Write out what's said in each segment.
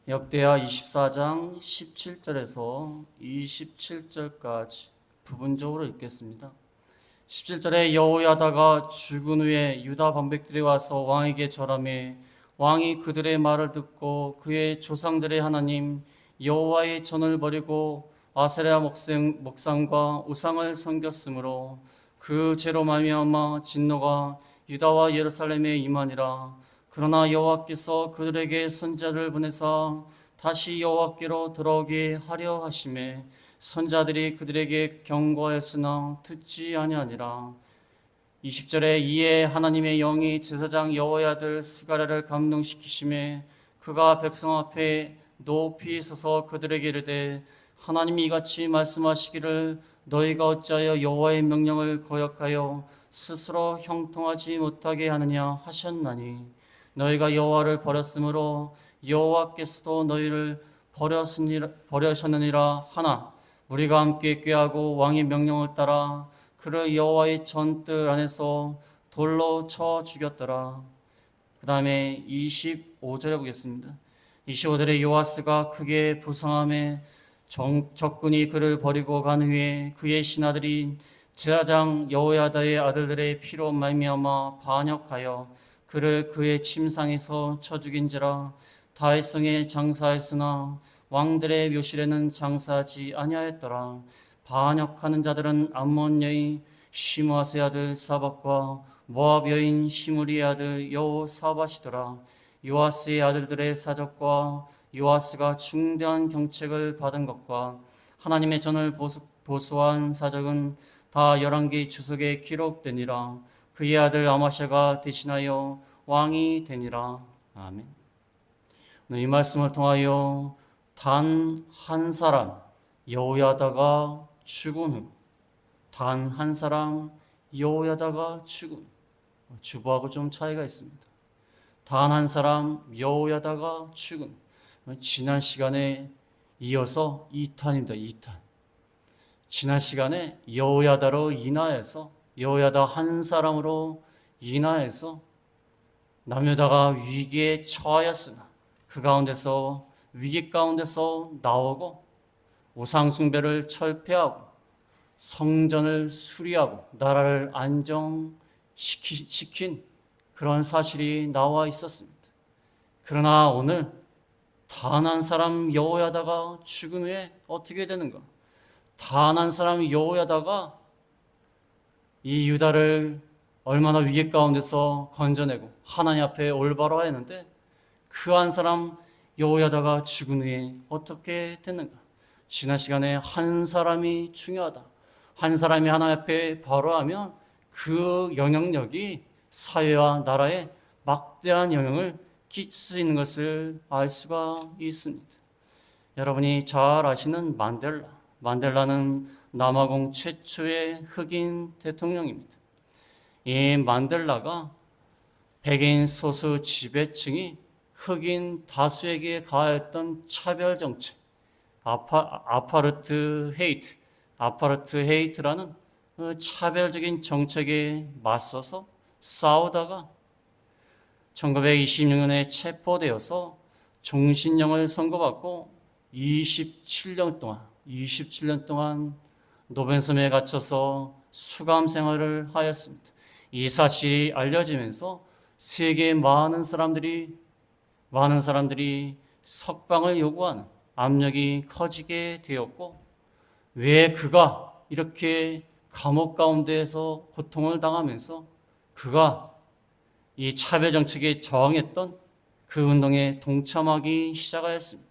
역대하 24장 17절에서 27절까지 부분적으로 읽겠습니다. 17절에 여호야다가 죽은 후에 유다 방백들이 와서 왕에게 절하매 왕이 그들의 말을 듣고 그의 조상들의 하나님 여호와의 전을 버리고 아세라 목상과 우상을 섬겼으므로 그 죄로 말미암아 진노가 유다와 예루살렘에 임하니라. 그러나 여호와께서 그들에게 선자를 보내사 다시 여호와께로 돌아오게 하려 하심에 선자들이 그들에게 경고하였으나 듣지 아니하니라. 20절에 이에 하나님의 영이 제사장 여호야의 아들 스가랴를 감동시키심에 그가 백성 앞에 높이 서서 그들에게 이르되 하나님이 이같이 말씀하시기를 너희가 어찌하여 여호와의 명령을 거역하여 스스로 형통하지 못하게 하느냐 하셨나니 너희가 여호와를 버렸으므로 여호와께서도 너희를 버려셨느니라 하나 우리가 함께 꾀하고 왕의 명령을 따라 그를 여호와의 전뜰 안에서 돌로 쳐 죽였더라. 그 다음에 25절에 보겠습니다. 25절에 요아스가 크게 부상함에 적군이 그를 버리고 간 후에 그의 신하들이 제사장 여호야다의 아들들의 피로 말미암아 반역하여 그를 그의 침상에서 쳐 죽인지라. 다윗성에 장사했으나 왕들의 묘실에는 장사하지 아니하였더라. 반역하는 자들은 암몬 여인 시므아스의 아들 사박과 모압 여인 시므리의 아들 여호사밧이더라. 요아스의 아들들의 사적과 요아스가 중대한 경책을 받은 것과 하나님의 전을 보수한 사적은 다 11개의 주석에 기록되니라. 그의 아들 아마샤가 대신하여 왕이 되니라. 아멘. 이 말씀을 통하여 단 한 사람 여호야다가 죽은 후, 단 한 사람 여호야다가 죽은 후, 주보하고 좀 차이가 있습니다. 단 한 사람 여호야다가 죽은 후, 지난 시간에 이어서 2탄입니다. 2탄. 지난 시간에 여호야다로 인하여서 여호야다 한 사람으로 인하여서 남유다가 위기에 처하였으나 그 가운데서 위기 가운데서 나오고 우상 숭배를 철폐하고 성전을 수리하고 나라를 안정시킨 그런 사실이 나와 있었습니다. 그러나 오늘 단 한 사람 여호야다가 죽은 후에 어떻게 되는가? 단 한 사람 여호야다가 이 유다를 얼마나 위기 가운데서 건져내고 하나님 앞에 올바로 하였는데 그 한 사람 여호야다가 죽은 후에 어떻게 됐는가? 지난 시간에 한 사람이 중요하다. 한 사람이 하나님 앞에 바로 하면 그 영향력이 사회와 나라에 막대한 영향을 끼칠 수 있는 것을 알 수가 있습니다. 여러분이 잘 아시는 만델라는 남아공 최초의 흑인 대통령입니다. 이 만델라가 백인 소수 지배층이 흑인 다수에게 가했던 차별 정책, 아파르트 헤이트라는 차별적인 정책에 맞서서 싸우다가 1926년에 체포되어서 종신형을 선고받고 27년 동안 노벤섬에 갇혀서 수감 생활을 하였습니다. 이 사실이 알려지면서 세계 많은 사람들이 석방을 요구하는 압력이 커지게 되었고 왜 그가 이렇게 감옥 가운데에서 고통을 당하면서 그가 이 차별 정책에 저항했던 그 운동에 동참하기 시작하였습니다.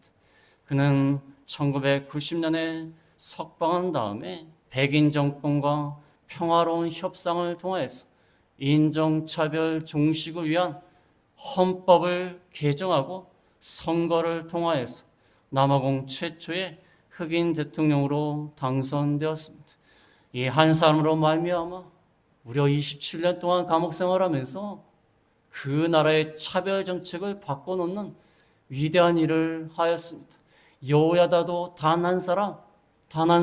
그는 1990년에 석방한 다음에 백인 정권과 평화로운 협상을 통하여서 인종차별 종식을 위한 헌법을 개정하고 선거를 통하여서 남아공 최초의 흑인 대통령으로 당선되었습니다. 이 한 사람으로 말미암아 무려 27년 동안 감옥 생활하면서 그 나라의 차별 정책을 바꿔놓는 위대한 일을 하였습니다. 여호야다도 단 한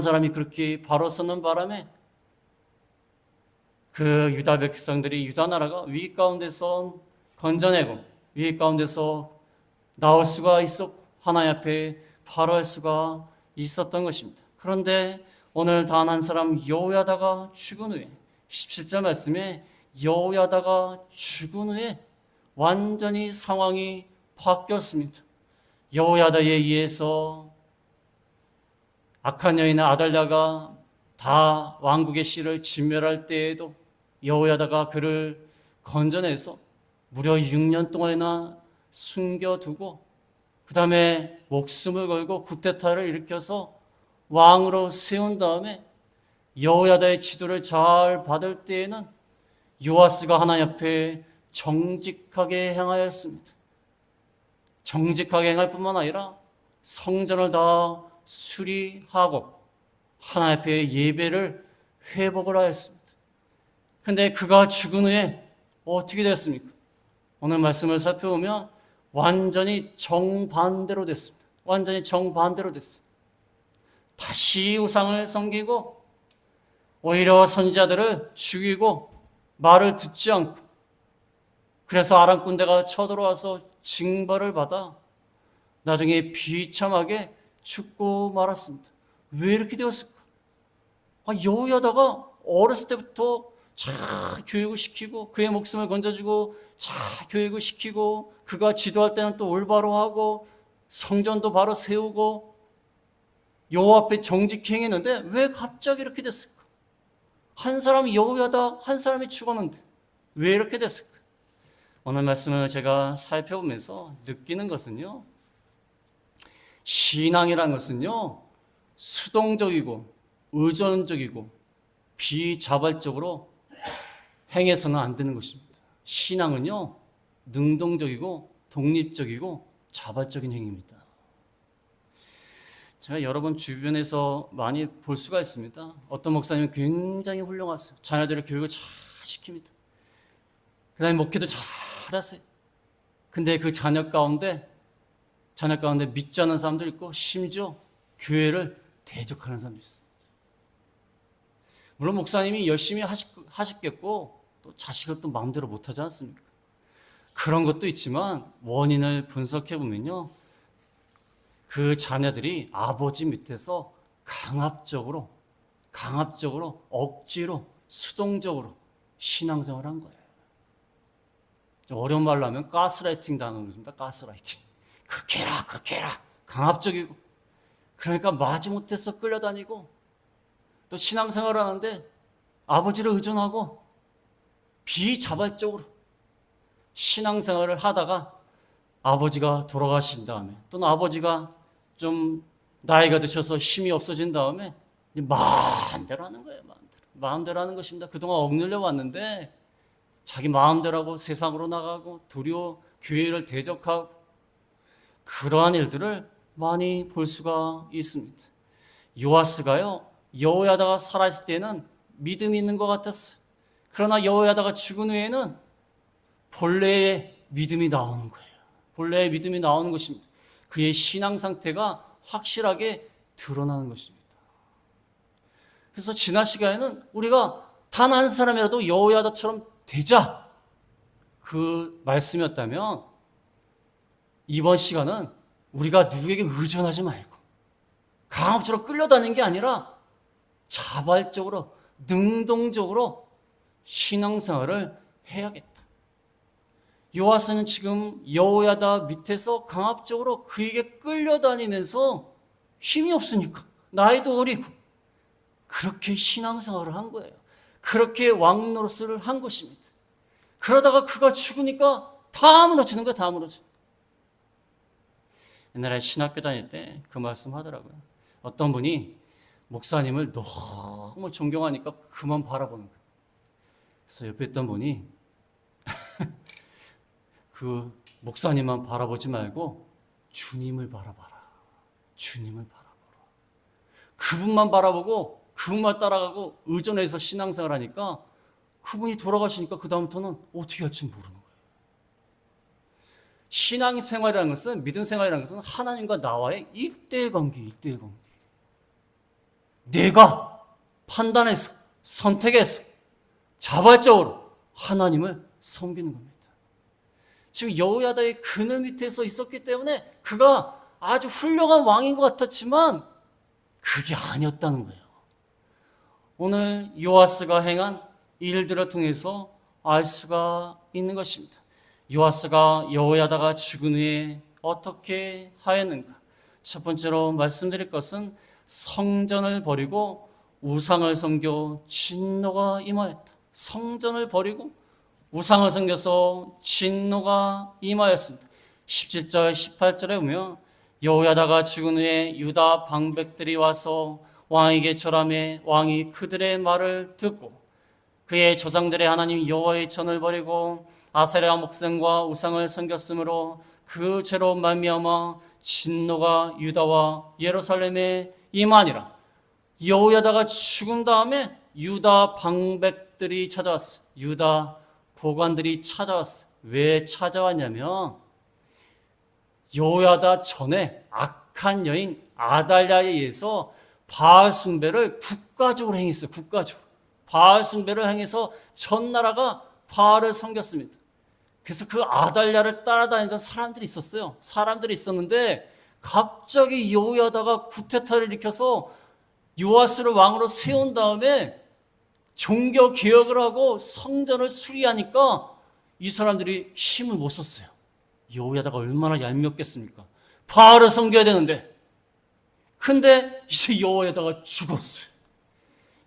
사람이 그렇게 바로 서는 바람에 그 유다 백성들이 유다 나라가 위기 가운데서 건져내고 위기 가운데서 나올 수가 있었고 하나님 앞에 바로 할 수가 있었던 것입니다. 그런데 오늘 단 한 사람 여호야다가 죽은 후에 17절 말씀에 여호야다가 죽은 후에 완전히 상황이 바뀌었습니다. 여호야다에 의해서 악한 여인 아달랴가 다 왕국의 씨를 진멸할 때에도 여호야다가 그를 건져내서 무려 6년 동안이나 숨겨두고 그 다음에 목숨을 걸고 쿠데타를 일으켜서 왕으로 세운 다음에 여호야다의 지도를 잘 받을 때에는 요아스가 하나님 앞에 정직하게 행하였습니다. 정직하게 행할 뿐만 아니라 성전을 다 수리하고 하나님 앞에 예배를 회복을 하였습니다. 그런데 그가 죽은 후에 어떻게 됐습니까? 오늘 말씀을 살펴보면 완전히 정반대로 됐습니다. 완전히 정반대로 됐습니다. 다시 우상을 섬기고 오히려 선지자들을 죽이고 말을 듣지 않고 그래서 아람 군대가 쳐들어와서 징벌을 받아 나중에 비참하게 죽고 말았습니다. 왜 이렇게 되었을까? 여호야다가 어렸을 때부터 잘 교육을 시키고 그의 목숨을 건져주고 잘 교육을 시키고 그가 지도할 때는 또 올바로 하고 성전도 바로 세우고 여호와 앞에 정직히 행했는데 왜 갑자기 이렇게 됐을까? 한 사람이 여호야다, 한 사람이 죽었는데 왜 이렇게 됐을까? 오늘 말씀을 제가 살펴보면서 느끼는 것은요, 신앙이라는 것은요 수동적이고 의존적이고 비자발적으로 행해서는 안 되는 것입니다. 신앙은요 능동적이고 독립적이고 자발적인 행위입니다. 제가 여러 번 주변에서 많이 볼 수가 있습니다. 어떤 목사님은 굉장히 훌륭하세요. 자녀들의 교육을 잘 시킵니다. 그 다음에 목회도 잘하세요. 근데 그 자녀 가운데 믿지 않는 사람도 있고 심지어 교회를 대적하는 사람도 있습니다. 물론 목사님이 열심히 하시겠고 또 자식을 또 마음대로 못하지 않습니까? 그런 것도 있지만 원인을 분석해 보면요, 그 자녀들이 아버지 밑에서 강압적으로 억지로 수동적으로 신앙생활을 한 거예요. 좀 어려운 말로 하면 가스라이팅 당하는 것입니다. 가스라이팅. 그렇게 해라 강압적이고, 그러니까 마지못해서 끌려다니고 또 신앙생활을 하는데 아버지를 의존하고 비자발적으로 신앙생활을 하다가 아버지가 돌아가신 다음에 또는 아버지가 좀 나이가 드셔서 힘이 없어진 다음에 마음대로 하는 거예요. 마음대로 하는 것입니다. 그동안 억눌려 왔는데 자기 마음대로 하고 세상으로 나가고 도리어 교회를 대적하고 그러한 일들을 많이 볼 수가 있습니다. 요아스가요, 여호야다가 살아있을 때는 믿음이 있는 것 같았어요. 그러나 여호야다가 죽은 후에는 본래의 믿음이 나오는 거예요. 본래의 믿음이 나오는 것입니다. 그의 신앙 상태가 확실하게 드러나는 것입니다. 그래서 지난 시간에는 우리가 단 한 사람이라도 여호야다처럼 되자, 그 말씀이었다면 이번 시간은 우리가 누구에게 의존하지 말고 강압적으로 끌려다니는 게 아니라 자발적으로 능동적으로 신앙생활을 해야겠다. 요아스는 지금 여호야다 밑에서 강압적으로 그에게 끌려다니면서 힘이 없으니까 나이도 어리고 그렇게 신앙생활을 한 거예요. 그렇게 왕노릇을 한 것입니다. 그러다가 그가 죽으니까 다 무너지는 거예요. 다 무너져. 옛날에 신학교 다닐 때 그 말씀 하더라고요. 어떤 분이 목사님을 너무 존경하니까 그만 바라보는 거예요. 그래서 옆에 있던 분이 그 목사님만 바라보지 말고 주님을 바라봐라. 주님을 바라보라. 그분만 바라보고 그분만 따라가고 의존해서 신앙생활 하니까 그분이 돌아가시니까 그 다음부터는 어떻게 할지 모르는 거예요. 신앙생활이라는 것은, 믿음 생활이라는 것은 하나님과 나와의 일대의 관계. 내가 판단해서 선택해서 자발적으로 하나님을 섬기는 겁니다. 지금 여호야다의 그늘 밑에서 있었기 때문에 그가 아주 훌륭한 왕인 것 같았지만 그게 아니었다는 거예요. 오늘 요아스가 행한 일들을 통해서 알 수가 있는 것입니다. 요아스가 여호야다가 죽은 후에 어떻게 하였는가? 첫 번째로 말씀드릴 것은 성전을 버리고 우상을 섬겨 진노가 임하였다. 성전을 버리고 우상을 섬겨서 진노가 임하였습니다. 17절 18절에 보면 여호야다가 죽은 후에 유다 방백들이 와서 왕에게 절하매 왕이 그들의 말을 듣고 그의 조상들의 하나님 여호와의 전을 버리고 아세라 목상과 우상을 섬겼으므로 그 죄로 말미암아 진노가 유다와 예루살렘에 임하니라. 여호야다가 죽은 다음에 유다 방백들이 찾아왔어. 유다 고관들이 찾아왔어. 왜 찾아왔냐면 여호야다 전에 악한 여인 아달랴에 의해서 바알 숭배를 국가적으로 행했어요. 국가적으로. 바알 숭배를 행해서 전 나라가 바알을 섬겼습니다. 그래서 그 아달랴를 따라다니던 사람들이 있었어요. 사람들이 있었는데 갑자기 여호야다가 쿠데타를 일으켜서 요아스를 왕으로 세운 다음에 종교 개혁을 하고 성전을 수리하니까 이 사람들이 힘을 못 썼어요. 여호야다가 얼마나 얄미웠겠습니까? 바알을 섬겨야 되는데. 근데 이제 여호야다가 죽었어요.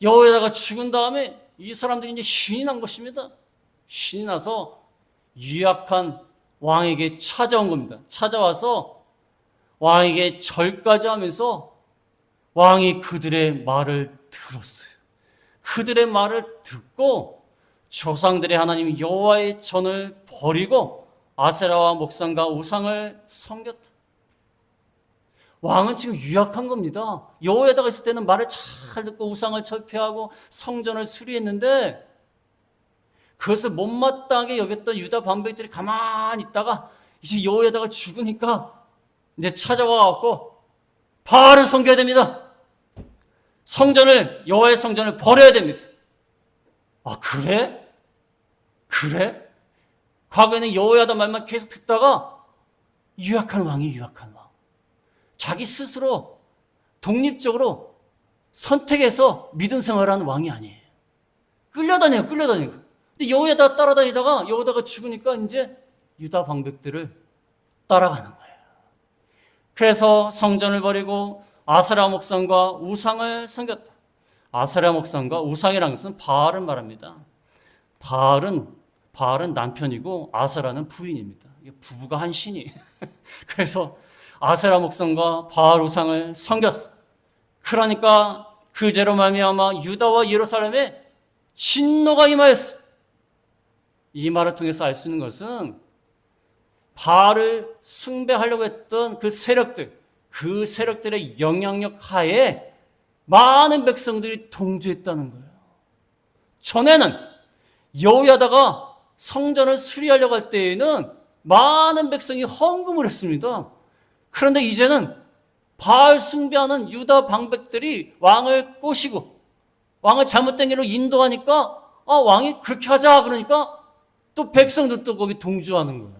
여호야다가 죽은 다음에 이 사람들이 이제 신이 난 것입니다. 신이 나서 유약한 왕에게 찾아온 겁니다. 찾아와서 왕에게 절까지 하면서 왕이 그들의 말을 들었어요. 그들의 말을 듣고 조상들의 하나님 여호와의 전을 버리고 아세라와 목상과 우상을 섬겼다. 왕은 지금 유약한 겁니다. 여호야다가 있을 때는 말을 잘 듣고 우상을 철폐하고 성전을 수리했는데 그것을 못마땅하게 여겼던 유다 방백들이 가만히 있다가 이제 여호야다가 죽으니까 이제 찾아와갖고 바알을 섬겨야 됩니다. 성전을, 여호와의 성전을 버려야 됩니다. 아, 그래? 그래? 과거에는 여호야다 말만 계속 듣다가 유약한 왕이 유약한 왕. 자기 스스로 독립적으로 선택해서 믿음 생활하는 왕이 아니에요. 끌려다녀요. 근데 여호야다 따라다니다가 여호야다가 죽으니까 이제 유다 방백들을 따라가는 거예요. 그래서 성전을 버리고 아세라 목상과 우상을 섬겼다. 아세라 목상과 우상이라는 것은 바알을 말합니다. 바알은 남편이고 아세라는 부인입니다. 부부가 한 신이. 그래서 아세라 목상과 바알 우상을 섬겼어. 그러니까 그 죄로 말미암아 유다와 예루살렘에 진노가 임하였어. 이 말을 통해서 알 수 있는 것은 바알을 숭배하려고 했던 그 세력들의 영향력 하에 많은 백성들이 동조했다는 거예요. 전에는 여호야다가 성전을 수리하려고 할 때에는 많은 백성이 헌금을 했습니다. 그런데 이제는 바알 숭배하는 유다 방백들이 왕을 꼬시고 왕을 잘못된 길로 인도하니까 왕이 그렇게 하자 그러니까 또 백성들도 거기 동조하는 거예요.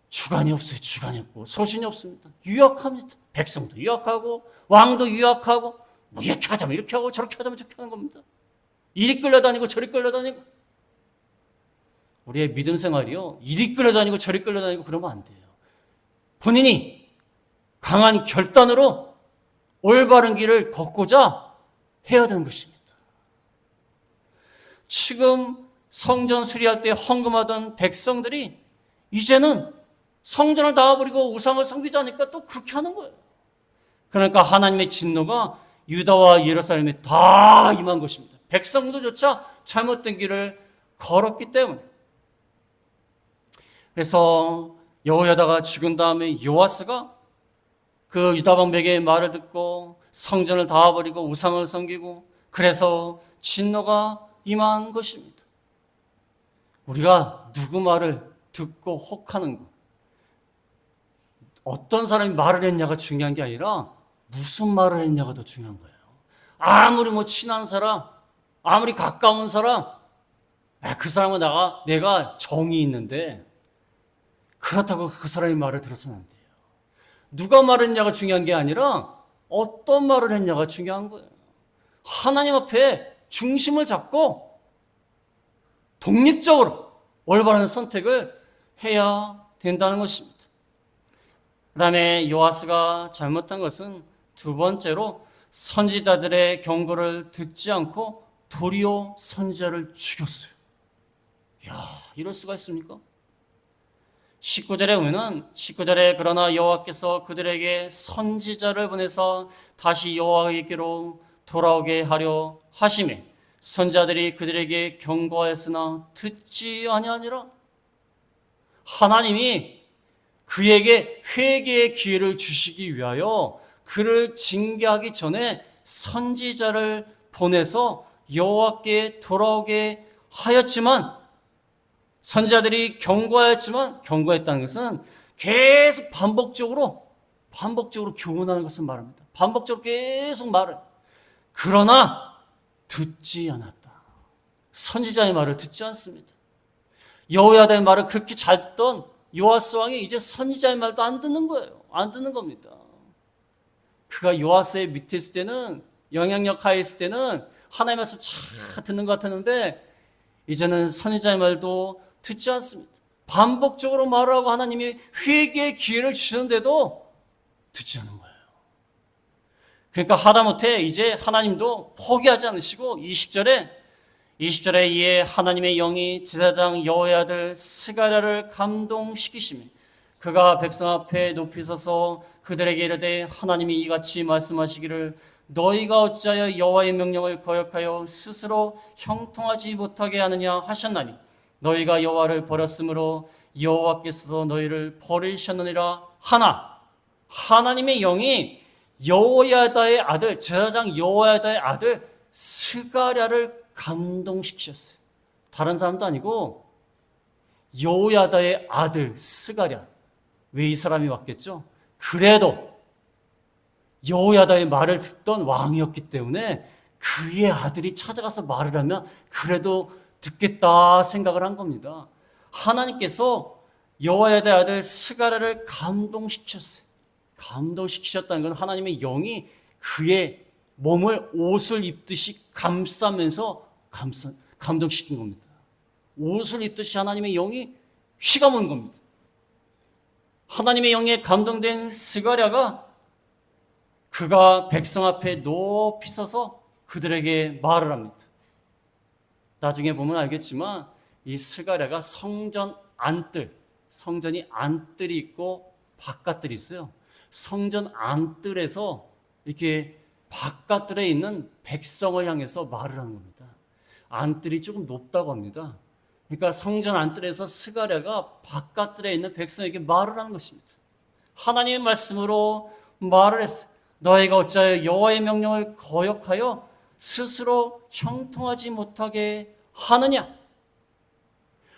주관이 없어요. 주관이 없고 소신이 없습니다. 유약합니다. 백성도 유약하고 왕도 유약하고 뭐 이렇게 하자면 이렇게 하고 저렇게 하자면 저렇게 하는 겁니다. 이리 끌려다니고 저리 끌려다니고. 우리의 믿음 생활이요, 이리 끌려다니고 저리 끌려다니고 그러면 안 돼요. 본인이 강한 결단으로 올바른 길을 걷고자 해야 되는 것입니다. 지금 성전 수리할 때 헌금하던 백성들이 이제는 성전을 놔버리고 우상을 섬기자니까 또 그렇게 하는 거예요. 그러니까 하나님의 진노가 유다와 예루살렘에 다 임한 것입니다. 백성들조차 잘못된 길을 걸었기 때문에. 그래서 여호야다가 죽은 다음에 요아스가 그 유다 방백의 말을 듣고 성전을 다 버리고 우상을 섬기고 그래서 진노가 임한 것입니다. 우리가 누구 말을 듣고 혹하는 것, 어떤 사람이 말을 했냐가 중요한 게 아니라 무슨 말을 했냐가 더 중요한 거예요. 아무리 친한 사람, 아무리 가까운 사람, 그 사람은 내가 정이 있는데 그렇다고 그 사람의 말을 들어서는 안 돼요. 누가 말했냐가 중요한 게 아니라 어떤 말을 했냐가 중요한 거예요. 하나님 앞에 중심을 잡고 독립적으로 올바른 선택을 해야 된다는 것입니다. 그 다음에 요아스가 잘못한 것은 두 번째로 선지자들의 경고를 듣지 않고 도리어 선지자를 죽였어요. 이야, 이럴 수가 있습니까? 19절에 보면은 19절에 그러나 여호와께서 그들에게 선지자를 보내서 다시 여호와께로 돌아오게 하려 하심에 선지자들이 그들에게 경고하였으나 듣지 아니하니라. 하나님이 그에게 회개의 기회를 주시기 위하여 그를 징계하기 전에 선지자를 보내서 여호와께 돌아오게 하였지만 선지자들이 경고했다는 것은 계속 반복적으로 교훈하는 것을 말합니다. 반복적으로 계속 말을. 그러나 듣지 않았다. 선지자의 말을 듣지 않습니다. 여호야다의 말을 그렇게 잘 듣던 요아스 왕이 이제 선지자의 말도 안 듣는 거예요. 안 듣는 겁니다. 그가 요아스의 밑에 있을 때는, 영향력 하에 있을 때는 하나님의 말씀 잘 듣는 것 같았는데 이제는 선지자의 말도 듣지 않습니다. 반복적으로 말하고 하나님이 회개의 기회를 주시는데도 듣지 않는 거예요. 그러니까 하다못해 이제 하나님도 포기하지 않으시고 20절에 이에 하나님의 영이 제사장 여호야의 아들 스가랴를 감동시키시며 그가 백성 앞에 높이 서서 그들에게 이르되 하나님이 이같이 말씀하시기를 너희가 어찌하여 여호와의 명령을 거역하여 스스로 형통하지 못하게 하느냐 하셨나니 너희가 여호와를 버렸으므로 여호와께서도 너희를 버리셨느니라 하나. 하나님의 영이 여호야다의 아들, 제사장 여호야다의 아들 스가랴를 감동시키셨어요. 다른 사람도 아니고 여호야다의 아들 스가랴. 왜 이 사람이 왔겠죠? 그래도 여호야다의 말을 듣던 왕이었기 때문에 그의 아들이 찾아가서 말을 하면 그래도 듣겠다 생각을 한 겁니다. 하나님께서 여호야다의 아들 스가랴를 감동시키셨어요. 감동시키셨다는 건 하나님의 영이 그의 몸을 옷을 입듯이 감싸면서 감동시킨 겁니다. 옷을 입듯이 하나님의 영이 휘감은 겁니다. 하나님의 영에 감동된 스가랴가 그가 백성 앞에 높이 서서 그들에게 말을 합니다. 나중에 보면 알겠지만 이 스가랴가 성전 안뜰, 성전이 안뜰이 있고 바깥뜰이 있어요. 성전 안뜰에서 이렇게 바깥뜰에 있는 백성을 향해서 말을 하는 겁니다. 안뜰이 조금 높다고 합니다. 그러니까 성전 안뜰에서 스가랴가 바깥뜰에 있는 백성에게 말을 하는 것입니다. 하나님의 말씀으로 말을 했어요. 너희가 어찌하여 여호와의 명령을 거역하여 스스로 형통하지 못하게 하느냐?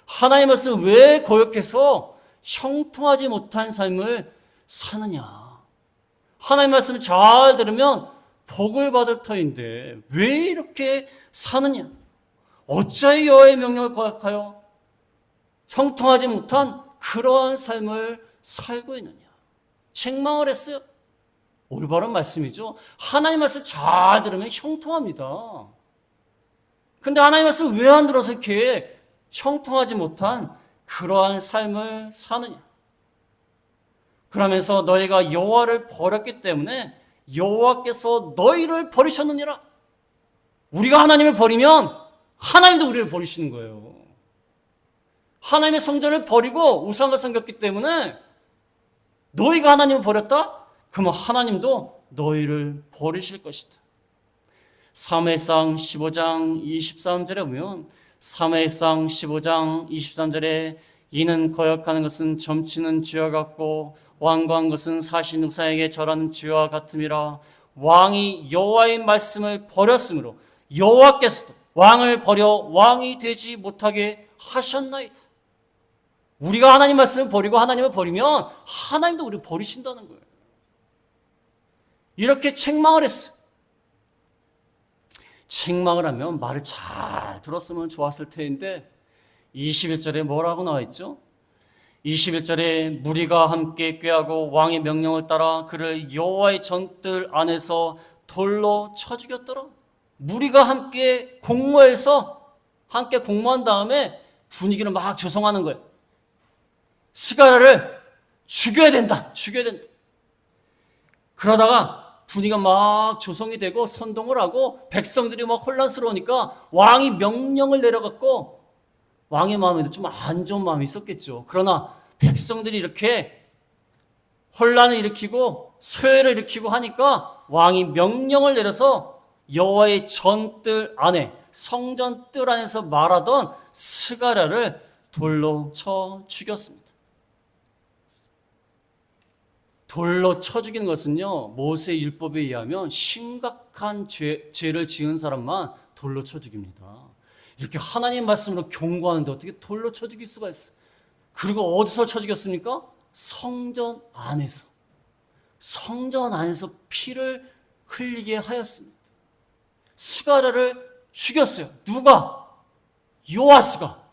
하나님의 말씀을 왜 거역해서 형통하지 못한 삶을 사느냐? 하나님의 말씀을 잘 들으면 복을 받을 터인데 왜 이렇게 사느냐? 어찌하여 여호와의 명령을 거역하여 형통하지 못한 그러한 삶을 살고 있느냐? 책망을 했어요. 올바른 말씀이죠. 하나님 말씀 잘 들으면 형통합니다. 근데 하나님 말씀 왜 안 들어서 이렇게 형통하지 못한 그러한 삶을 사느냐? 그러면서 너희가 여호와를 버렸기 때문에 여호와께서 너희를 버리셨느니라. 우리가 하나님을 버리면 하나님도 우리를 버리시는 거예요. 하나님의 성전을 버리고 우상을 섬겼기 때문에 너희가 하나님을 버렸다? 그러면 하나님도 너희를 버리실 것이다. 사무엘상 15장 23절에 보면 사무엘상 15장 23절에 이는 거역하는 것은 점치는 죄와 같고 완고한 것은 사시능사에게 절하는 죄와 같음이라. 왕이 여호와의 말씀을 버렸으므로 여호와께서도 왕을 버려 왕이 되지 못하게 하셨나이다. 우리가 하나님 말씀을 버리고 하나님을 버리면 하나님도 우리를 버리신다는 거예요. 이렇게 책망을 했어요. 책망을 하면 말을 잘 들었으면 좋았을 텐데 21절에 뭐라고 나와 있죠? 21절에 무리가 함께 꾀하고 왕의 명령을 따라 그를 여호와의 전뜰 안에서 돌로 쳐 죽였더라. 무리가 함께 공모한 다음에 분위기를 막 조성하는 거예요. 스가랴를 죽여야 된다. 그러다가 분위기가 막 조성이 되고 선동을 하고 백성들이 막 혼란스러우니까 왕이 명령을 내려갖고 왕의 마음에도 좀 안 좋은 마음이 있었겠죠. 그러나 백성들이 이렇게 혼란을 일으키고 소요를 일으키고 하니까 왕이 명령을 내려서 여호와의 전뜰 안에, 성전 뜰 안에서 말하던 스가랴를 돌로 쳐 죽였습니다. 돌로 쳐 죽이는 것은요, 모세의 율법에 의하면 심각한 죄를 지은 사람만 돌로 쳐 죽입니다. 이렇게 하나님 말씀으로 경고하는데 어떻게 돌로 쳐 죽일 수가 있어요? 그리고 어디서 쳐 죽였습니까? 성전 안에서 피를 흘리게 하였습니다. 스가랴를 죽였어요. 누가? 요아스가.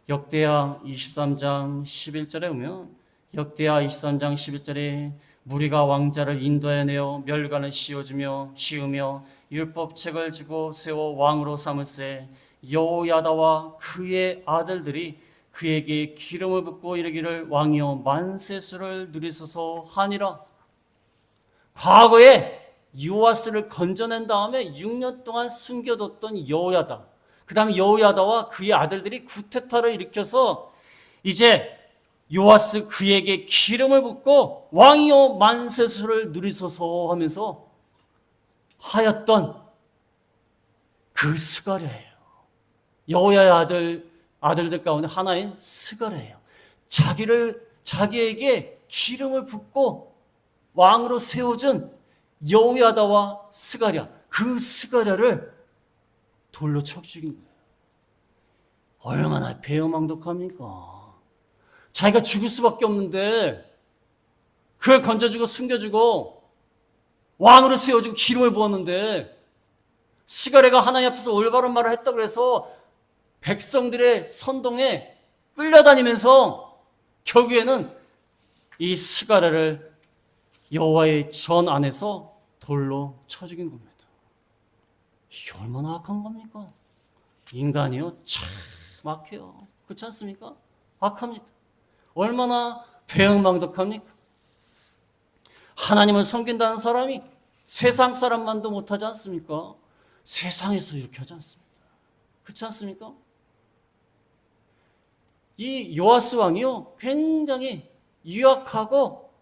역대하 23장 11절에 보면 역대하 23장 11절에 무리가 왕자를 인도해내어 멸관을 씌우며 율법책을 주고 세워 왕으로 삼을세 여호야다와 그의 아들들이 그에게 기름을 붓고 이르기를 왕이여 만세수를 누리소서 하니라. 과거에 요아스를 건져낸 다음에 6년 동안 숨겨뒀던 여호야다, 그 다음에 여호야다와 그의 아들들이 구테타를 일으켜서 이제 요아스 그에게 기름을 붓고 왕이여 만세수를 누리소서 하면서 하였던 그 스가랴예요. 여호야의 아들들 가운데 하나인 스가랴예요. 자기에게 기름을 붓고 왕으로 세워준 여호야다와 스가랴, 그 스가랴를 돌로 쳐 죽인 거예요. 얼마나 배은망덕합니까? 자기가 죽을 수밖에 없는데 그걸 건져주고 숨겨주고 왕으로 세워주고 기름을 부었는데, 스가랴가 하나님 앞에서 올바른 말을 했다고 해서 백성들의 선동에 끌려다니면서 결국에는 이 스가랴를 여호와의 전 안에서 돌로 쳐 죽인 겁니다. 이게 얼마나 악한 겁니까? 인간이요, 참 악해요. 그렇지 않습니까? 악합니다. 얼마나 배은망덕합니까? 하나님을 섬긴다는 사람이 세상 사람만도 못하지 않습니까? 세상에서 이렇게 하지 않습니다. 그렇지 않습니까? 이 요아스 왕이요, 굉장히 유약하고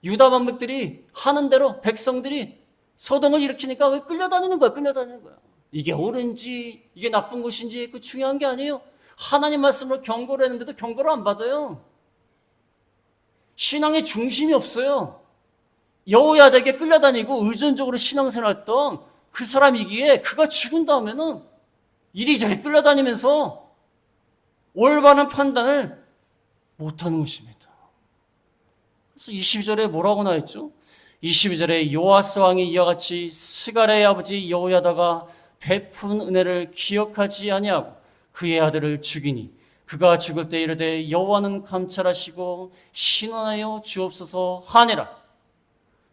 유다 반백들이 하는 대로 백성들이 소동을 일으키니까 왜 끌려다니는 거야. 이게 옳은지 이게 나쁜 것인지 그 중요한 게 아니에요. 하나님 말씀으로 경고를 했는데도 경고를 안 받아요. 신앙의 중심이 없어요. 여호야다에게 끌려다니고 의존적으로 신앙생활했던 그 사람이기에 그가 죽은 다음에는 이리저리 끌려다니면서 올바른 판단을 못하는 것입니다. 그래서 22절에 뭐라고 나왔죠? 22절에 요아스 왕이 이와 같이 스가랴의 아버지 여호야다가 베푼 은혜를 기억하지 아니하고 그의 아들을 죽이니 그가 죽을 때 이르되 여호와는 감찰하시고 신원하여 주옵소서 하니라.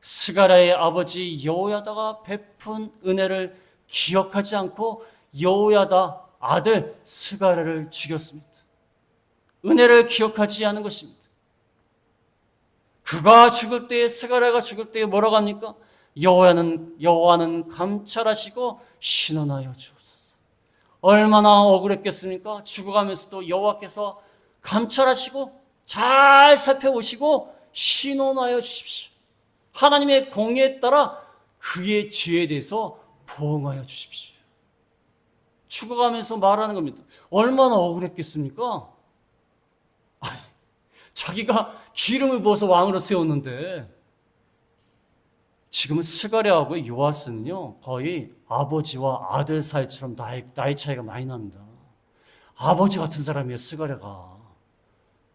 스가랴의 아버지 여호야다가 베푼 은혜를 기억하지 않고 여호야다 아들 스가랴를 죽였습니다. 은혜를 기억하지 않은 것입니다. 그가 죽을 때에, 스가랴가 죽을 때에 뭐라고 합니까? 여호와는 감찰하시고 신원하여 주옵소서. 얼마나 억울했겠습니까? 죽어가면서도 여호와께서 감찰하시고 잘 살펴보시고 신원하여 주십시오. 하나님의 공의에 따라 그의 죄에 대해서 보응하여 주십시오. 죽어가면서 말하는 겁니다. 얼마나 억울했겠습니까? 자기가 기름을 부어서 왕으로 세웠는데, 지금은 스가랴하고 요아스는요, 거의 아버지와 아들 사이처럼 나이 차이가 많이 납니다. 아버지 같은 사람이에요, 스가랴가.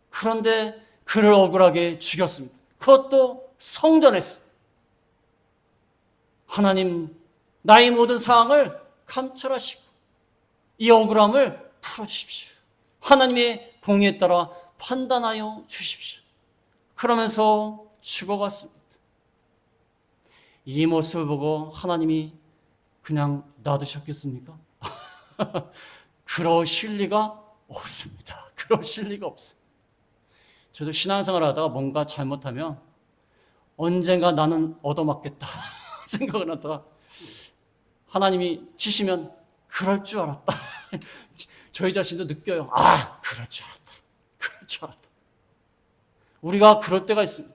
그런데 그를 억울하게 죽였습니다. 그것도 성전에서. 하나님, 나의 모든 상황을 감찰하시고 이 억울함을 풀어주십시오. 하나님의 공의에 따라 판단하여 주십시오. 그러면서 죽어갔습니다. 이 모습을 보고 하나님이 그냥 놔두셨겠습니까? 그러실 리가 없습니다. 그러실 리가 없어요. 저도 신앙생활 하다가 뭔가 잘못하면 언젠가 나는 얻어맞겠다 생각을 하다가 하나님이 치시면 그럴 줄 알았다. 저희 자신도 느껴요. 아, 그럴 줄 알았다. 그럴 줄 알았다. 우리가 그럴 때가 있습니다.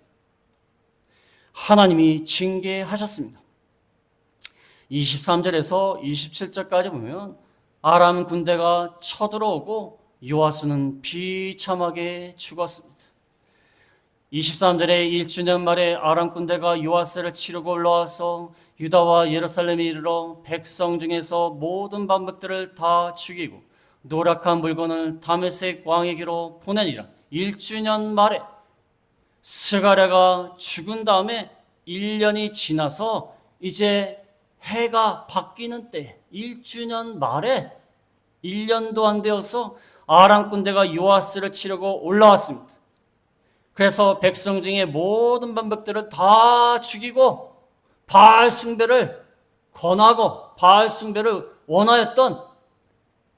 하나님이 징계하셨습니다. 23절에서 27절까지 보면 아람 군대가 쳐들어오고 요아스는 비참하게 죽었습니다. 23절에 1주년 말에 아람 군대가 요아스를 치르고 올라와서 유다와 예루살렘에 이르러 백성 중에서 모든 반백들을 다 죽이고 노력한 물건을 다메섹 왕에게로 보내니라. 1주년 말에 스가랴가 죽은 다음에 1년이 지나서 이제 해가 바뀌는 때 1주년 말에 1년도 안 되어서 아람 군대가 요아스를 치려고 올라왔습니다. 그래서 백성 중에 모든 반백들을 다 죽이고 바알 숭배를 권하고 바알 숭배를 원하였던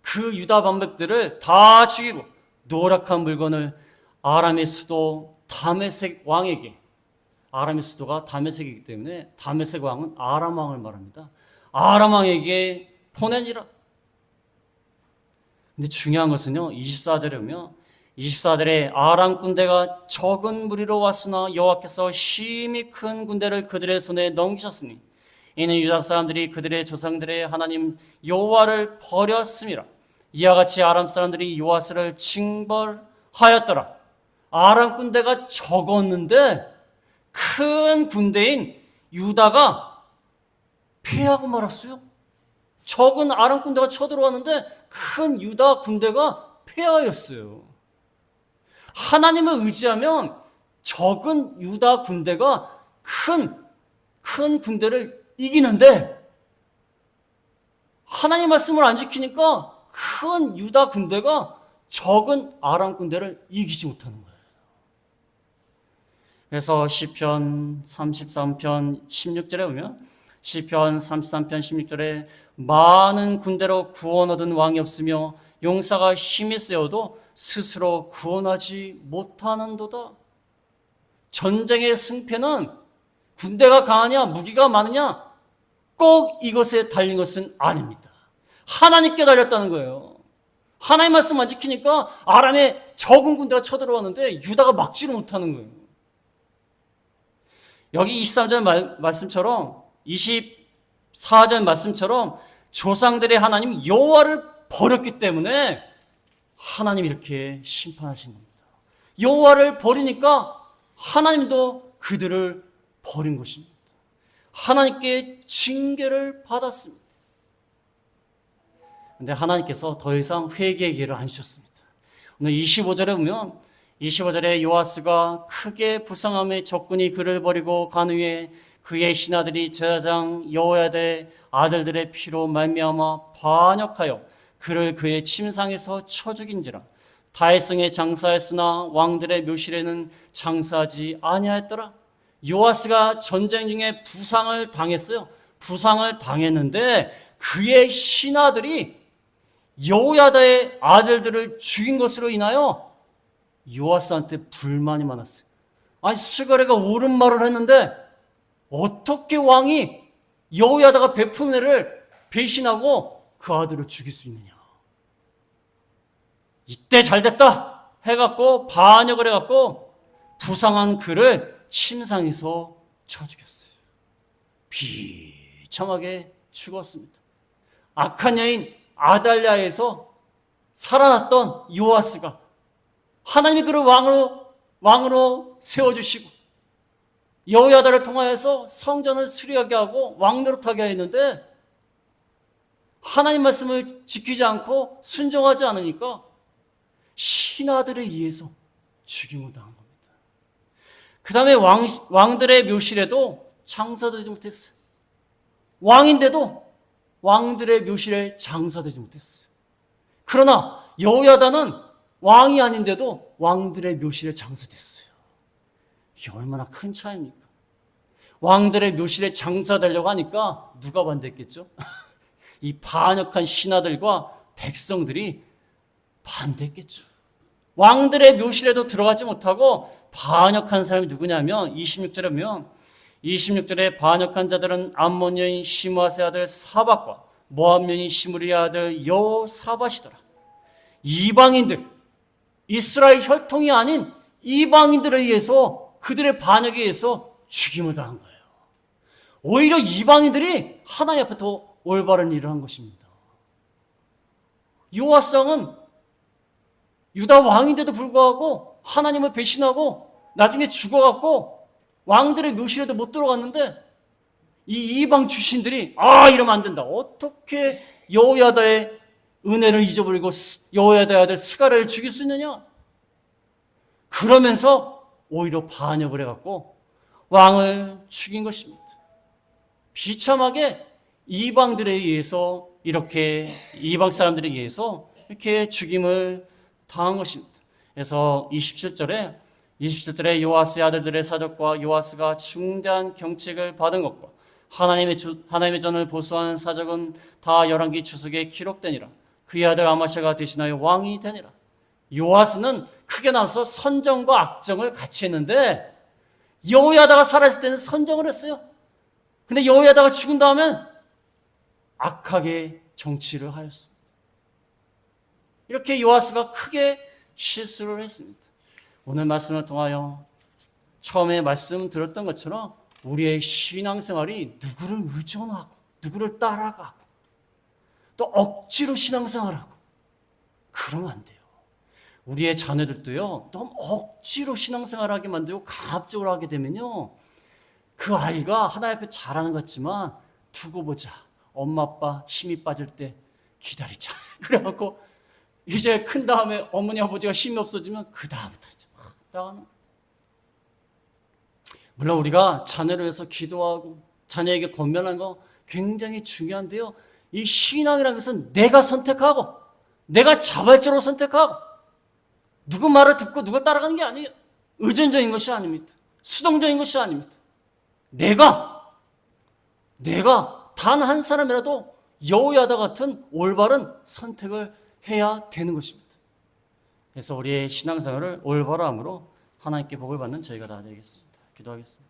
그 유다 반백들을 다 죽이고 노력한 물건을 아람의 수도 다메섹 왕에게, 아람의 수도가 다메섹이기 때문에 다메섹 왕은 아람 왕을 말합니다. 아람 왕에게 보내니라. 근데 중요한 것은요, 24절에 보면 24절에 아람 군대가 적은 무리로 왔으나 여호와께서 심히 큰 군대를 그들의 손에 넘기셨으니 이는 유다 사람들이 그들의 조상들의 하나님 여호와를 버렸음이라. 이와 같이 아람 사람들이 요아스를 징벌하였더라. 아람 군대가 적었는데 큰 군대인 유다가 패하고 말았어요. 적은 아람 군대가 쳐들어왔는데 큰 유다 군대가 패하였어요. 하나님을 의지하면 적은 유다 군대가 큰 군대를 이기는데 하나님 말씀을 안 지키니까 큰 유다 군대가 적은 아람 군대를 이기지 못하는 거예요. 그래서 시편 33편 16절에 보면 시편 33편 16절에 많은 군대로 구원 얻은 왕이 없으며 용사가 힘이 세어도 스스로 구원하지 못하는도다. 전쟁의 승패는 군대가 강하냐 무기가 많으냐 꼭 이것에 달린 것은 아닙니다. 하나님께 달렸다는 거예요. 하나님 말씀 안 지키니까 아람의 적은 군대가 쳐들어왔는데 유다가 막지를 못하는 거예요. 여기 23절 말씀처럼 24절 말씀처럼 조상들의 하나님 여호와를 버렸기 때문에 하나님이 이렇게 심판하신 겁니다. 여호와를 버리니까 하나님도 그들을 버린 것입니다. 하나님께 징계를 받았습니다. 그런데 하나님께서 더 이상 회개의 기회를 안 주셨습니다. 오늘 25절에 보면 25절에 요아스가 크게 불쌍함에 적군이 그를 버리고 간 후에 그의 신하들이 제사장 여호야다의 아들들의 피로 말미암아 반역하여 그를 그의 침상에서 쳐 죽인지라. 다윗성에 장사했으나 왕들의 묘실에는 장사하지 아니하였더라. 요아스가 전쟁 중에 부상을 당했어요. 부상을 당했는데 그의 신하들이 여호야다의 아들들을 죽인 것으로 인하여 요아스한테 불만이 많았어요. 아니 스가랴가 옳은 말을 했는데 어떻게 왕이 여호야다가 베푼 애를 배신하고 그 아들을 죽일 수 있느냐. 이때 잘됐다 해갖고 반역을 해갖고 부상한 그를 침상에서 쳐 죽였어요. 비참하게 죽었습니다. 악한 여인 아달랴에서 살아났던 요아스가 하나님이 그를 왕으로 세워주시고 여호야다를 통하여서 성전을 수리하게 하고 왕노릇하게 했는데 하나님 말씀을 지키지 않고 순종하지 않으니까 신하들에 의해서 죽임을 당한 겁니다. 그 다음에 왕들의 묘실에도 장사되지 못했어요. 왕인데도 왕들의 묘실에 장사되지 못했어요. 그러나 여호야다는 왕이 아닌데도 왕들의 묘실에 장사됐어요. 이게 얼마나 큰 차이입니까? 왕들의 묘실에 장사되려고 하니까 누가 반대했겠죠? 이 반역한 신하들과 백성들이 반대했겠죠. 왕들의 묘실에도 들어가지 못하고 반역한 사람이 누구냐면 26절에 반역한 자들은 암몬 여인 시므아스의 아들 사밧과 모압 여인 시므리의 아들 여호사밧이더라. 이방인들, 이스라엘 혈통이 아닌 이방인들에 의해서, 그들의 반역에 의해서 죽임을 당한 거예요. 오히려 이방인들이 하나님 앞에 더 올바른 일을 한 것입니다. 요아스 왕은 유다 왕인데도 불구하고 하나님을 배신하고 나중에 죽어갖고 왕들의 묘실에도 못 들어갔는데, 이 이방 출신들이 이러면 안 된다. 어떻게 여호야다의 은혜를 잊어버리고 여호야다의 아들 스가랴를 죽일 수 있느냐? 그러면서 오히려 반역을 해갖고 왕을 죽인 것입니다. 비참하게 이방들에 의해서, 이렇게 이방 사람들에 의해서 이렇게 죽임을 당한 것입니다. 그래서 27절에 요아스의 아들들의 사적과 요아스가 중대한 경책을 받은 것과 하나님의 전을 보수한 사적은 다 열왕기 주석에 기록되니라. 그의 아들 아마샤가 대신하여 왕이 되니라. 요아스는 크게 나서 선정과 악정을 같이 했는데, 여호야다가 살아있을 때는 선정을 했어요. 근데 여호야다가 죽은 다음엔 악하게 정치를 하였습니다. 이렇게 요아스가 크게 실수를 했습니다. 오늘 말씀을 통하여 처음에 말씀드렸던 것처럼 우리의 신앙생활이 누구를 의존하고 누구를 따라가고 또 억지로 신앙생활하고 그러면 안 돼요. 우리의 자녀들도요, 너무 억지로 신앙생활하게 만들고 강압적으로 하게 되면요, 그 아이가 하나님 앞에 잘하는 것 같지만 두고 보자, 엄마 아빠 힘이 빠질 때 기다리자, 그래갖고 이제 큰 다음에 어머니 아버지가 힘이 없어지면 그 다음부터 막 나가는. 물론 우리가 자녀를 위해서 기도하고 자녀에게 권면하는 거 굉장히 중요한데요, 이 신앙이라는 것은 내가 선택하고 내가 자발적으로 선택하고 누구 말을 듣고 누가 따라가는 게 아니에요. 의존적인 것이 아닙니다. 수동적인 것이 아닙니다. 내가 단 한 사람이라도 여호야다 같은 올바른 선택을 해야 되는 것입니다. 그래서 우리의 신앙생활을 올바로 함으로 하나님께 복을 받는 저희가 다 되겠습니다. 기도하겠습니다.